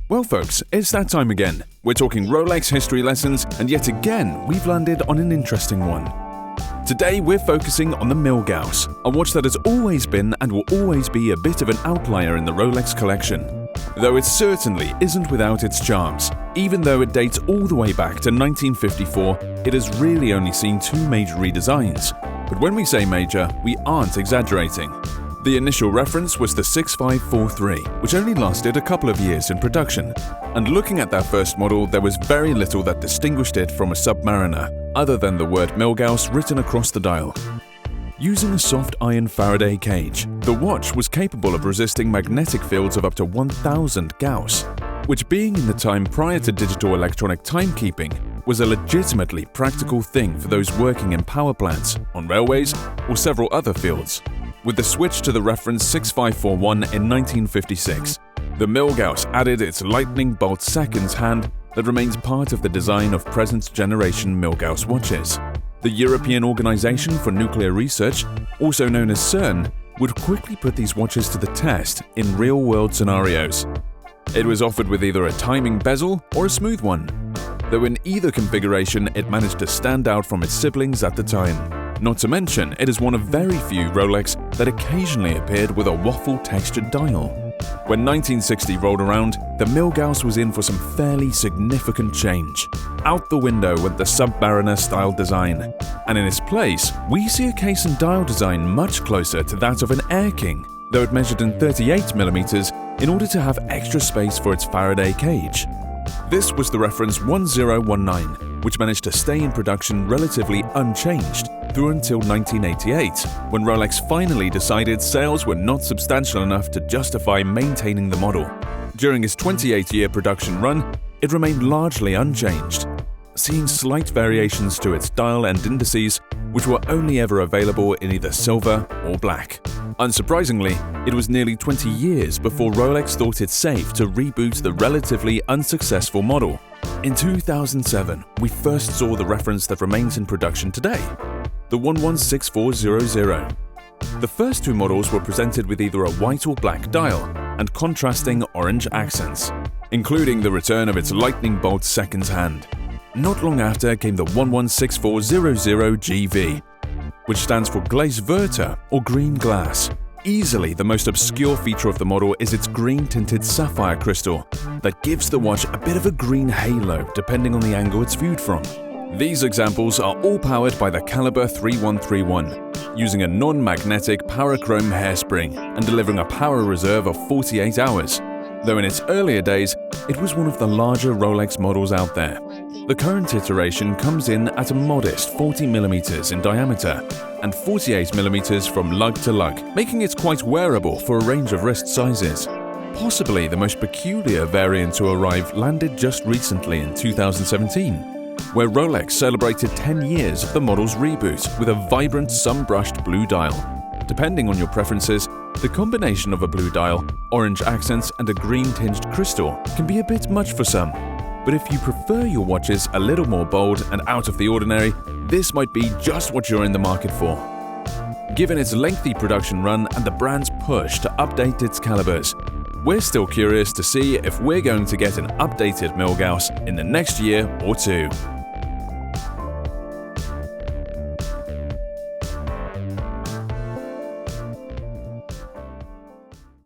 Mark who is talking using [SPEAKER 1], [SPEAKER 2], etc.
[SPEAKER 1] Well folks, it's that time again. We're talking Rolex history lessons, and yet again, we've landed on an interesting one. Today we're focusing on the Milgauss, a watch that has always been and will always be a bit of an outlier in the Rolex collection. Though it certainly isn't without its charms. Even though it dates all the way back to 1954, it has really only seen two major redesigns. But when we say major, we aren't exaggerating. The initial reference was the 6543, which only lasted a couple of years in production. And looking at that first model, there was very little that distinguished it from a Submariner, other than the word Milgauss written across the dial. Using a soft iron Faraday cage, the watch was capable of resisting magnetic fields of up to 1000 Gauss, which being in the time prior to digital electronic timekeeping, was a legitimately practical thing for those working in power plants, on railways, or several other fields. With the switch to the reference 6541 in 1956, the Milgauss added its lightning bolt seconds hand that remains part of the design of present-generation Milgauss watches. The European Organization for Nuclear Research, also known as CERN, would quickly put these watches to the test in real-world scenarios. It was offered with either a timing bezel or a smooth one, though in either configuration it managed to stand out from its siblings at the time. Not to mention, it is one of very few Rolex that occasionally appeared with a waffle textured dial. When 1960 rolled around, the Milgauss was in for some fairly significant change. Out the window went the Submariner style design, and in its place, we see a case and dial design much closer to that of an Air King, though it measured in 38mm in order to have extra space for its Faraday cage. This was the reference 1019, which managed to stay in production relatively unchanged through until 1988, when Rolex finally decided sales were not substantial enough to justify maintaining the model. During its 28-year production run, it remained largely unchanged, seeing slight variations to its dial and indices, which were only ever available in either silver or black. Unsurprisingly, it was nearly 20 years before Rolex thought it safe to reboot the relatively unsuccessful model. In 2007, we first saw the reference that remains in production today, the 116400. The first two models were presented with either a white or black dial and contrasting orange accents, including the return of its lightning bolt seconds hand. Not long after came the 116400GV, which stands for Glace Verte or green glass. Easily the most obscure feature of the model is its green-tinted sapphire crystal that gives the watch a bit of a green halo depending on the angle it's viewed from. These examples are all powered by the caliber 3131, using a non-magnetic parachrome hairspring and delivering a power reserve of 48 hours, though in its earlier days, it was one of the larger Rolex models out there. The current iteration comes in at a modest 40mm in diameter and 48mm from lug to lug, making it quite wearable for a range of wrist sizes. Possibly the most peculiar variant to arrive landed just recently in 2017, where Rolex celebrated 10 years of the model's reboot with a vibrant sun-brushed blue dial. Depending on your preferences, the combination of a blue dial, orange accents and a green-tinged crystal can be a bit much for some. But if you prefer your watches a little more bold and out of the ordinary, this might be just what you're in the market for. Given its lengthy production run and the brand's push to update its calibers, we're still curious to see if we're going to get an updated Milgauss in the next year or two.